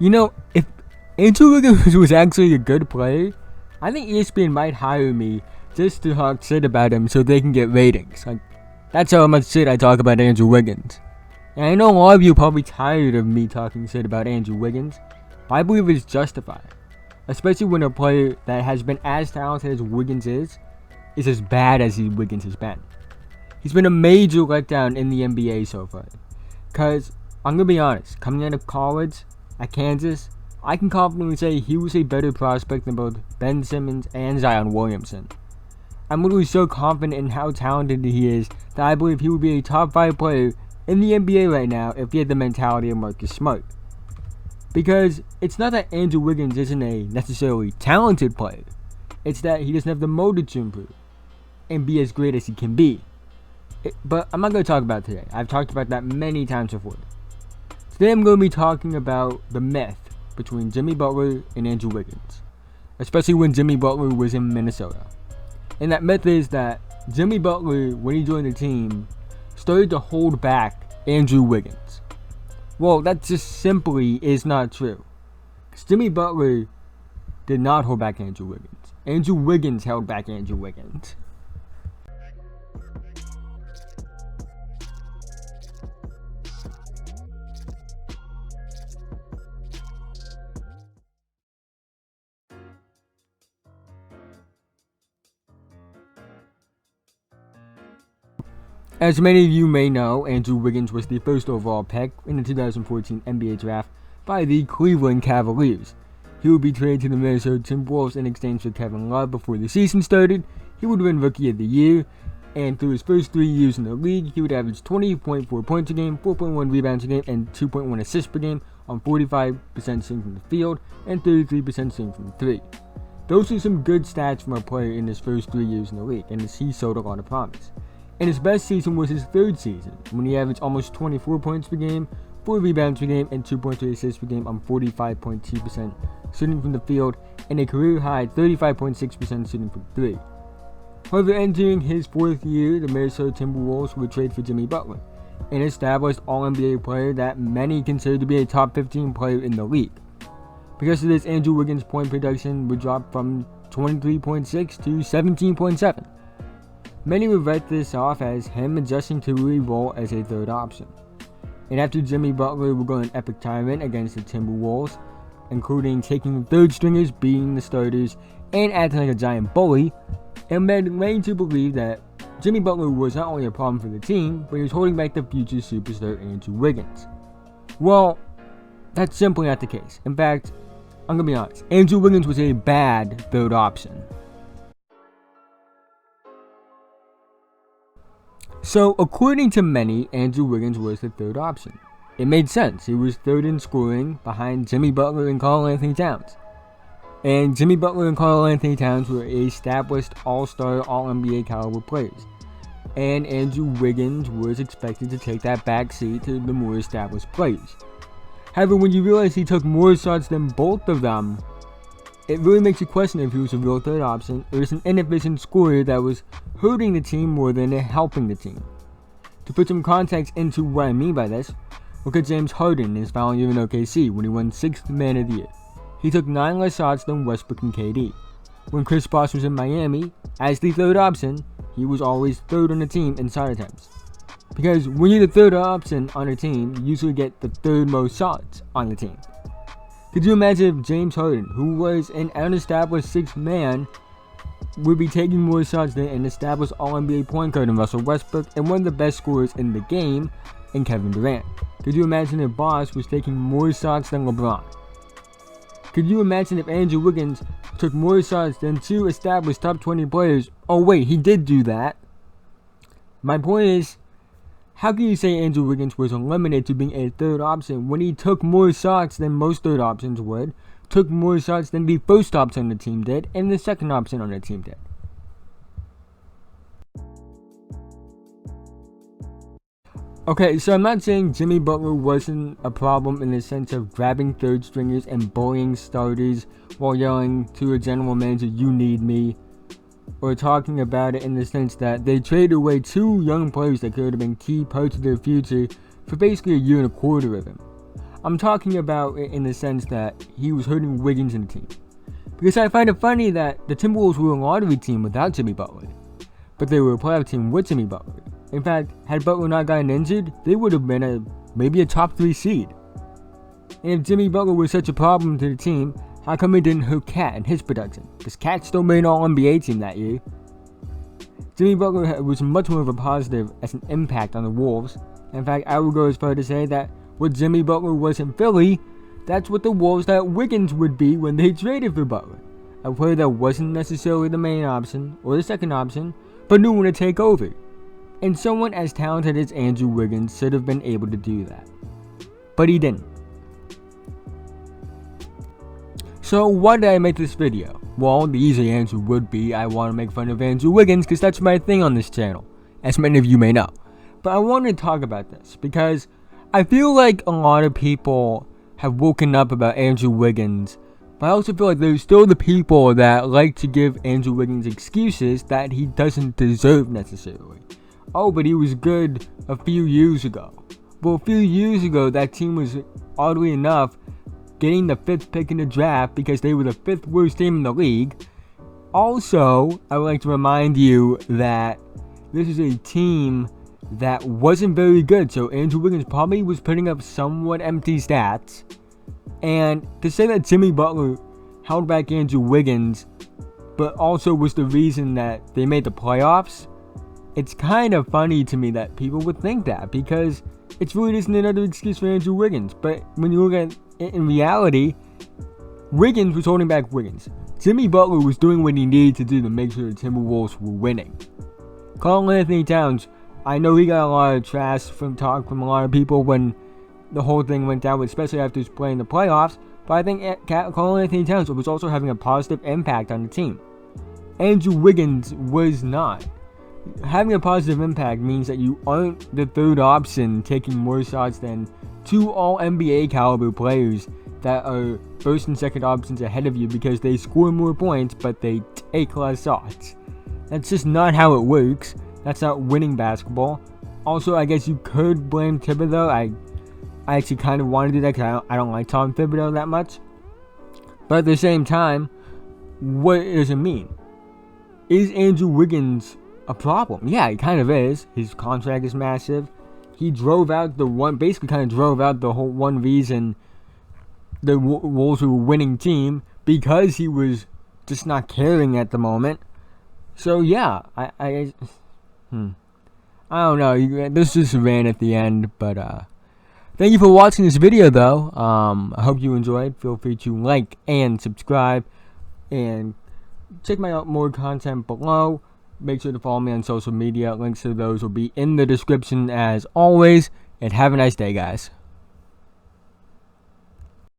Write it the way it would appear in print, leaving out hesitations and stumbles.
If Andrew Wiggins was actually a good player, I think ESPN might hire me just to talk shit about him so they can get ratings. That's how much shit I talk about Andrew Wiggins. And I know a lot of you are probably tired of me talking shit about Andrew Wiggins, but I believe it's justified. Especially when a player that has been as talented as Wiggins is as bad as Wiggins has been. He's been a major letdown in the NBA so far. Because, I'm going to be honest, coming out of college at Kansas, I can confidently say he was a better prospect than both Ben Simmons and Zion Williamson. I'm literally so confident in how talented he is that I believe he would be a top 5 player in the NBA right now if he had the mentality of Marcus Smart. Because it's not that Andrew Wiggins isn't a necessarily talented player, it's that he doesn't have the motive to improve and be as great as he can be. But I'm not going to talk about it today. I've talked about that many times before. Today I'm going to be talking about the myth between Jimmy Butler and Andrew Wiggins, especially when Jimmy Butler was in Minnesota. And that myth is that Jimmy Butler, when he joined the team, started to hold back Andrew Wiggins. Well, that just simply is not true. Because Jimmy Butler did not hold back Andrew Wiggins. Andrew Wiggins held back Andrew Wiggins. As many of you may know, Andrew Wiggins was the first overall pick in the 2014 NBA Draft by the Cleveland Cavaliers. He would be traded to the Minnesota Timberwolves in exchange for Kevin Love before the season started. He would win Rookie of the Year, and through his first 3 years in the league, he would average 20.4 points a game, 4.1 rebounds a game, and 2.1 assists per game on 45% shooting from the field and 33% shooting from 3. Those are some good stats from a player in his first 3 years in the league, and he showed a lot of promise. And his best season was his third season, when he averaged almost 24 points per game, 4 rebounds per game, and 2.3 assists per game on 45.2% shooting from the field, and a career-high 35.6% shooting from 3. However, entering his 4th year, the Minnesota Timberwolves would trade for Jimmy Butler, an established All-NBA player that many consider to be a top 15 player in the league. Because of this, Andrew Wiggins' point production would drop from 23.6 to 17.7. Many would write this off as him adjusting to a role as a third option. And after Jimmy Butler would go on an epic tirade against the Timberwolves, including taking the third stringers, beating the starters, and acting like a giant bully, it led many to believe that Jimmy Butler was not only a problem for the team, but he was holding back the future superstar Andrew Wiggins. Well, that's simply not the case. In fact, I'm gonna be honest, Andrew Wiggins was a bad third option. So, according to many, Andrew Wiggins was the third option. It made sense. He was third in scoring behind Jimmy Butler and Karl-Anthony Towns. And Jimmy Butler and Karl-Anthony Towns were established all-star, all-NBA caliber players. And Andrew Wiggins was expected to take that back seat to the more established players. However, when you realize he took more shots than both of them, it really makes you question if he was a real third option or just an inefficient scorer that was hurting the team more than helping the team. To put some context into what I mean by this, look at James Harden in his final year in OKC when he won 6th Man of the Year. He took 9 less shots than Westbrook and KD. When Chris Bosh was in Miami, as the third option, he was always third on the team in shot attempts. Because when you're the third option on a team, you usually get the third most shots on the team. Could you imagine if James Harden, who was an unestablished 6th man, would be taking more shots than an established All-NBA point guard in Russell Westbrook and one of the best scorers in the game in Kevin Durant? Could you imagine if Bosh was taking more shots than LeBron? Could you imagine if Andrew Wiggins took more shots than 2 established top 20 players? Oh wait, he did do that. My point is, how can you say Andrew Wiggins was limited to being a third option when he took more shots than most third options would, took more shots than the first option on the team did, and the second option on the team did? Okay, so I'm not saying Jimmy Butler wasn't a problem in the sense of grabbing third stringers and bullying starters while yelling to a general manager, "You need me," or talking about it in the sense that they traded away 2 young players that could have been key parts of their future for basically a year and a quarter of him. I'm talking about in the sense that he was hurting Wiggins in the team. Because I find it funny that the Timberwolves were a lottery team without Jimmy Butler, but they were a playoff team with Jimmy Butler. In fact, had Butler not gotten injured, they would have been maybe a top 3 seed. And if Jimmy Butler was such a problem to the team, how come he didn't hurt Cat and his production? Because Cat still made an All-NBA team that year. Jimmy Butler was much more of a positive as an impact on the Wolves. In fact, I would go as far to say that what Jimmy Butler was in Philly, that's what the Wolves thought Wiggins would be when they traded for Butler. A player that wasn't necessarily the main option or the second option, but knew when to take over. And someone as talented as Andrew Wiggins should have been able to do that. But he didn't. So why did I make this video? Well, the easy answer would be I want to make fun of Andrew Wiggins because that's my thing on this channel, as many of you may know. But I wanted to talk about this because I feel like a lot of people have woken up about Andrew Wiggins, but I also feel like there's still the people that like to give Andrew Wiggins excuses that he doesn't deserve necessarily. Oh, but he was good a few years ago. Well, a few years ago, that team was, oddly enough, getting the 5th pick in the draft because they were the 5th worst team in the league. Also, I would like to remind you that this is a team that wasn't very good, so Andrew Wiggins probably was putting up somewhat empty stats. And to say that Jimmy Butler held back Andrew Wiggins, but also was the reason that they made the playoffs, it's kind of funny to me that people would think that, because it's really just another excuse for Andrew Wiggins. But when you look at it in reality, Wiggins was holding back Wiggins. Jimmy Butler was doing what he needed to do to make sure the Timberwolves were winning. Karl-Anthony Towns, I know he got a lot of trash from a lot of people when the whole thing went down, especially after he was playing the playoffs, but I think Karl-Anthony Towns was also having a positive impact on the team. Andrew Wiggins was not. Having a positive impact means that you aren't the third option taking more shots than 2 All-NBA caliber players that are first and second options ahead of you because they score more points but they take less shots. That's just not how it works. That's not winning basketball. Also, I guess you could blame Thibodeau. I actually kind of want to do that because I don't like Tom Thibodeau that much. But at the same time, what does it mean? Is Andrew Wiggins a problem? Yeah, he kind of is. His contract is massive. He drove out the whole one reason the Wolves were a winning team, because he was just not caring at the moment. So yeah, I don't know. This just ran at the end, but thank you for watching this video, though. I hope you enjoyed. Feel free to like and subscribe, and check my out more content below. Make sure to follow me on social media. Links to those will be in the description as always. And have a nice day, guys.